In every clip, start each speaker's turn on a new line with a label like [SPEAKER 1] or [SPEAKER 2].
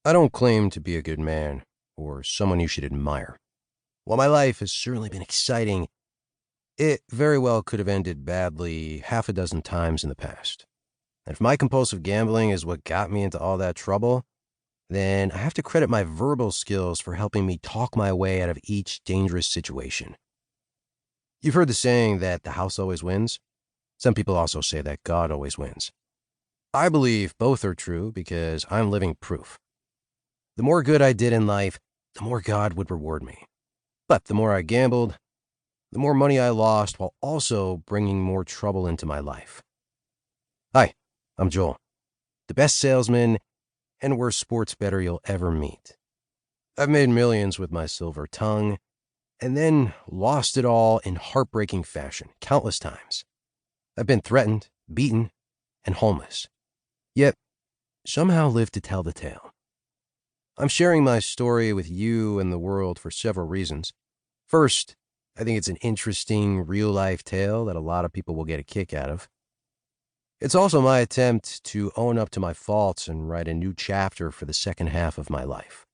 [SPEAKER 1] I don't claim to be a good man or someone you should admire. While my life has certainly been exciting, it very well could have ended badly half a dozen times in the past. And if my compulsive gambling is what got me into all that trouble, then I have to credit my verbal skills for helping me talk my way out of each dangerous situation. You've heard the saying that the house always wins. Some people also say that God always wins. I believe both are true because I'm living proof. The more good I did in life, the more God would reward me. But the more I gambled, the more money I lost while also bringing more trouble into my life. Hi, I'm Joel, the best salesman and worst sports bettor you'll ever meet. I've made millions with my silver tongue and then lost it all in heartbreaking fashion countless times. I've been threatened, beaten, and homeless, yet somehow lived to tell the tale. I'm sharing my story with you and the world for several reasons. First, I think it's an interesting real-life tale that a lot of people will get a kick out of. It's also my attempt to own up to my faults and write a new chapter for the second half of my life.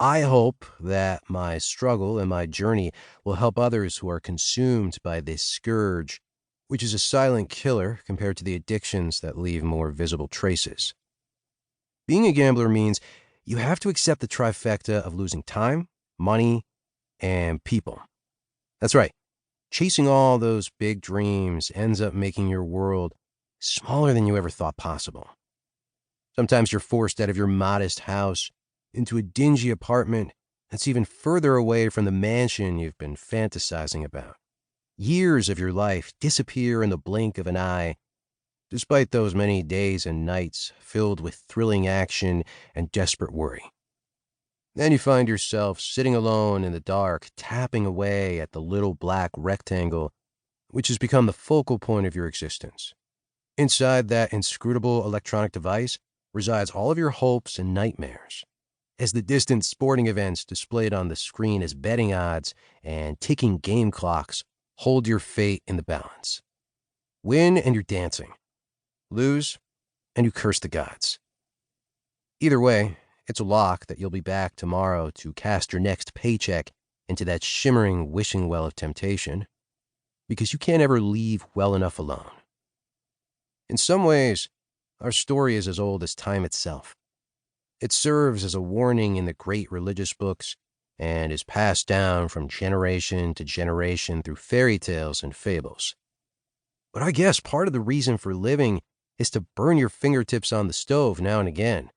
[SPEAKER 1] I hope that my struggle and my journey will help others who are consumed by this scourge, which is a silent killer compared to the addictions that leave more visible traces. Being a gambler means you have to accept the trifecta of losing time, money, and people. That's right. Chasing all those big dreams ends up making your world smaller than you ever thought possible. Sometimes you're forced out of your modest house into a dingy apartment that's even further away from the mansion you've been fantasizing about. Years of your life disappear in the blink of an eye, despite those many days and nights filled with thrilling action and desperate worry. Then you find yourself sitting alone in the dark, tapping away at the little black rectangle, which has become the focal point of your existence. Inside that inscrutable electronic device resides all of your hopes and nightmares, as the distant sporting events displayed on the screen as betting odds and ticking game clocks hold your fate in the balance. Win and you're dancing. Lose and you curse the gods. Either way, it's a lock that you'll be back tomorrow to cast your next paycheck into that shimmering wishing well of temptation, because you can't ever leave well enough alone. In some ways, our story is as old as time itself. It serves as a warning in the great religious books and is passed down from generation to generation through fairy tales and fables. But I guess part of the reason for living is to burn your fingertips on the stove now and again,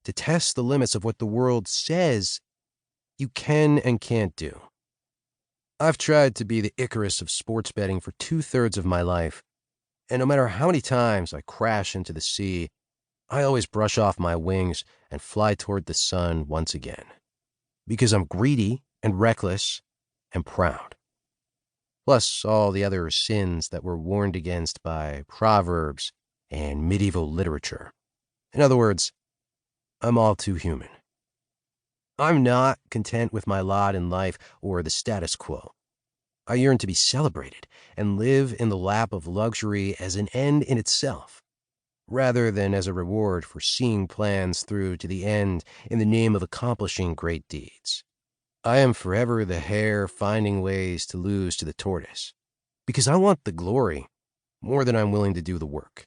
[SPEAKER 1] to test the limits of what the world says you can and can't do. I've tried to be the Icarus of sports betting for 2/3 of my life, and no matter how many times I crash into the sea, I always brush off my wings and fly toward the sun once again. Because I'm greedy and reckless and proud. Plus all the other sins that were warned against by proverbs and medieval literature. In other words, I'm all too human. I'm not content with my lot in life or the status quo. I yearn to be celebrated and live in the lap of luxury as an end in itself, rather than as a reward for seeing plans through to the end in the name of accomplishing great deeds. I am forever the hare finding ways to lose to the tortoise, because I want the glory more than I'm willing to do the work.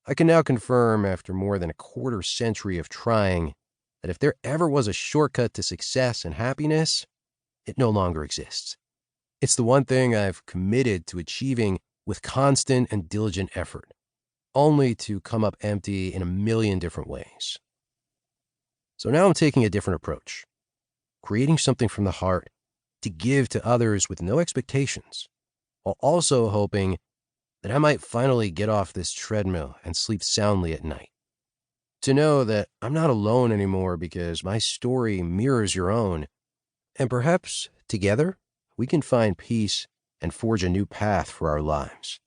[SPEAKER 1] I can now confirm, after more than a quarter century of trying, that if there ever was a shortcut to success and happiness, it no longer exists. It's the one thing I've committed to achieving with constant and diligent effort, only to come up empty in a million different ways. So now I'm taking a different approach, creating something from the heart to give to others with no expectations, while also hoping that I might finally get off this treadmill and sleep soundly at night. To know that I'm not alone anymore because my story mirrors your own, and perhaps together we can find peace and forge a new path for our lives.